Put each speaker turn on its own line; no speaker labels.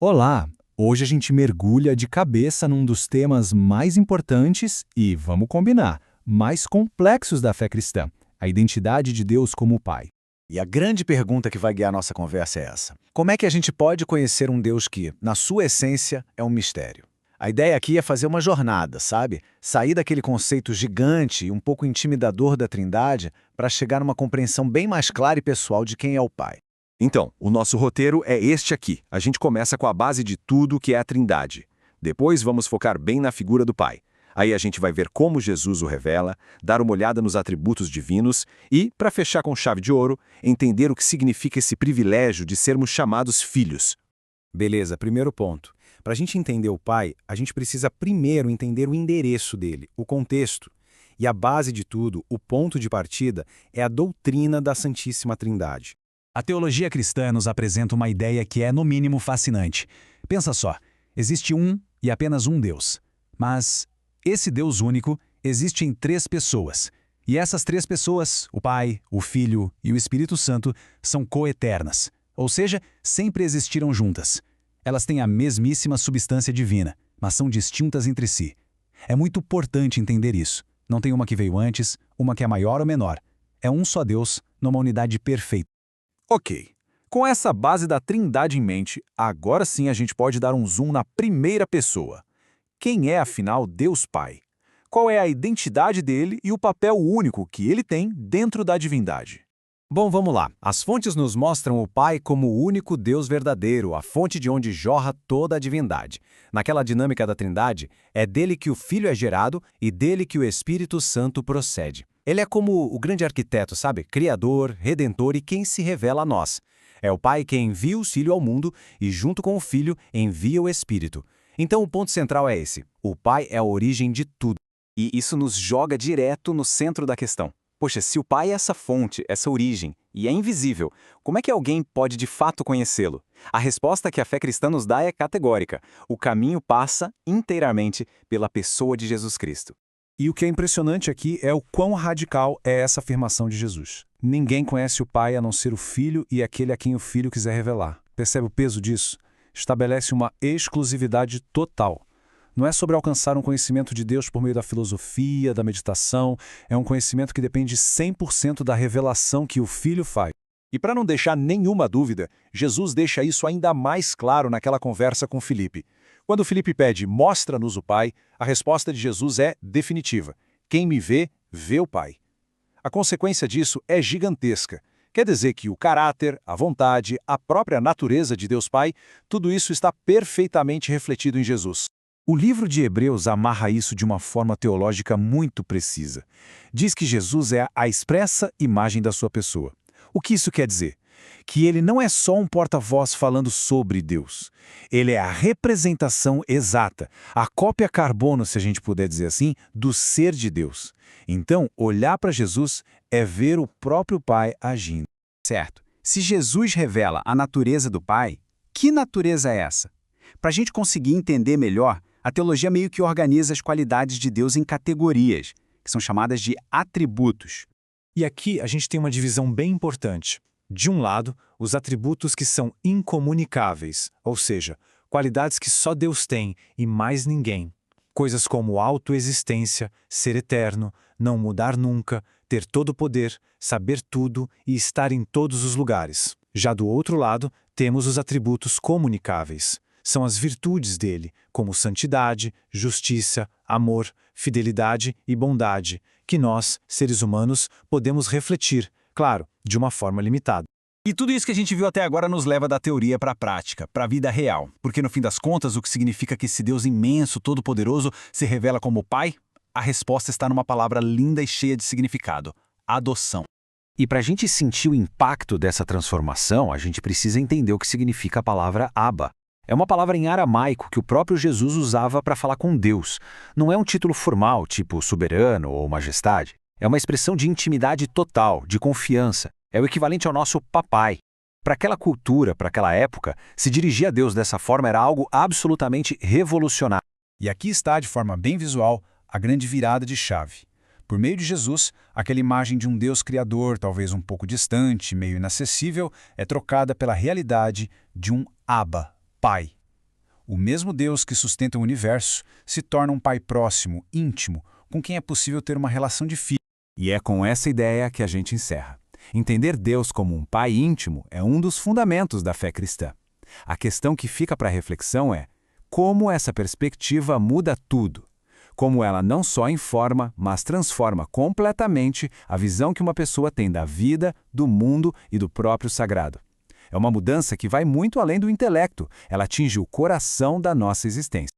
Olá! Hoje a gente mergulha de cabeça num dos temas mais importantes e, vamos combinar, mais complexos da fé cristã: a identidade de Deus como Pai.
E a grande pergunta que vai guiar nossa conversa é essa: como é que a gente pode conhecer um Deus que, na sua essência, é um mistério? A ideia aqui é fazer uma jornada, sabe? Sair daquele conceito gigante e um pouco intimidador da Trindade para chegar numa compreensão bem mais clara e pessoal de quem é o Pai.
Então, o nosso roteiro é este aqui. A gente começa com a base de tudo que é a Trindade. Depois vamos focar bem na figura do Pai. Aí a gente vai ver como Jesus o revela, dar uma olhada nos atributos divinos e, para fechar com chave de ouro, entender o que significa esse privilégio de sermos chamados filhos.
Beleza, primeiro ponto. Para a gente entender o Pai, a gente precisa primeiro entender o endereço dele, o contexto. E a base de tudo, o ponto de partida, é a doutrina da Santíssima Trindade.
A teologia cristã nos apresenta uma ideia que é, no mínimo, fascinante. Pensa só, existe um e apenas um Deus. Mas esse Deus único existe em três pessoas. E essas três pessoas, o Pai, o Filho e o Espírito Santo, são coeternas. Ou seja, sempre existiram juntas. Elas têm a mesmíssima substância divina, mas são distintas entre si. É muito importante entender isso. Não tem uma que veio antes, uma que é maior ou menor. É um só Deus, numa unidade perfeita.
Ok. Com essa base da Trindade em mente, agora sim a gente pode dar um zoom na primeira pessoa. Quem é, afinal, Deus Pai? Qual é a identidade dele e o papel único que ele tem dentro da divindade?
Bom, vamos lá. As fontes nos mostram o Pai como o único Deus verdadeiro, a fonte de onde jorra toda a divindade. Naquela dinâmica da Trindade, é dele que o Filho é gerado e dele que o Espírito Santo procede. Ele é como o grande arquiteto, sabe? Criador, redentor e quem se revela a nós. É o Pai quem envia o Filho ao mundo e, junto com o Filho, envia o Espírito. Então o ponto central é esse: o Pai é a origem de tudo.
E isso nos joga direto no centro da questão. Poxa, se o Pai é essa fonte, essa origem, e é invisível, como é que alguém pode de fato conhecê-lo? A resposta que a fé cristã nos dá é categórica. O caminho passa inteiramente pela pessoa de Jesus Cristo.
E o que é impressionante aqui é o quão radical é essa afirmação de Jesus. Ninguém conhece o Pai a não ser o Filho e aquele a quem o Filho quiser revelar. Percebe o peso disso? Estabelece uma exclusividade total. Não é sobre alcançar um conhecimento de Deus por meio da filosofia, da meditação. É um conhecimento que depende 100% da revelação que o Filho faz.
E para não deixar nenhuma dúvida, Jesus deixa isso ainda mais claro naquela conversa com Filipe. Quando Filipe pede, mostra-nos o Pai, a resposta de Jesus é definitiva. Quem me vê, vê o Pai. A consequência disso é gigantesca. Quer dizer que o caráter, a vontade, a própria natureza de Deus Pai, tudo isso está perfeitamente refletido em Jesus. O livro de Hebreus amarra isso de uma forma teológica muito precisa. Diz que Jesus é a expressa imagem da sua pessoa. O que isso quer dizer? Que ele não é só um porta-voz falando sobre Deus. Ele é a representação exata, a cópia carbono, se a gente puder dizer assim, do ser de Deus. Então, olhar para Jesus é ver o próprio Pai agindo.
Certo. Se Jesus revela a natureza do Pai, que natureza é essa? Para a gente conseguir entender melhor, a teologia meio que organiza as qualidades de Deus em categorias, que são chamadas de atributos.
E aqui a gente tem uma divisão bem importante. De um lado, os atributos que são incomunicáveis, ou seja, qualidades que só Deus tem e mais ninguém. Coisas como autoexistência, ser eterno, não mudar nunca, ter todo o poder, saber tudo e estar em todos os lugares. Já do outro lado, temos os atributos comunicáveis. São as virtudes dele, como santidade, justiça, amor, fidelidade e bondade, que nós, seres humanos, podemos refletir, claro, de uma forma limitada.
E tudo isso que a gente viu até agora nos leva da teoria para a prática, para a vida real. Porque no fim das contas, o que significa que esse Deus imenso, todo-poderoso, se revela como Pai? A resposta está numa palavra linda e cheia de significado: adoção.
E para a gente sentir o impacto dessa transformação, a gente precisa entender o que significa a palavra Abba. É uma palavra em aramaico que o próprio Jesus usava para falar com Deus. Não é um título formal, tipo soberano ou majestade. É uma expressão de intimidade total, de confiança. É o equivalente ao nosso papai. Para aquela cultura, para aquela época, se dirigir a Deus dessa forma era algo absolutamente revolucionário.
E aqui está, de forma bem visual, a grande virada de chave. Por meio de Jesus, aquela imagem de um Deus criador, talvez um pouco distante, meio inacessível, é trocada pela realidade de um Abba, Pai.
O mesmo Deus que sustenta o universo se torna um pai próximo, íntimo, com quem é possível ter uma relação de filho.
E é com essa ideia que a gente encerra. Entender Deus como um pai íntimo é um dos fundamentos da fé cristã. A questão que fica para reflexão é como essa perspectiva muda tudo. Como ela não só informa, mas transforma completamente a visão que uma pessoa tem da vida, do mundo e do próprio sagrado. É uma mudança que vai muito além do intelecto, ela atinge o coração da nossa existência.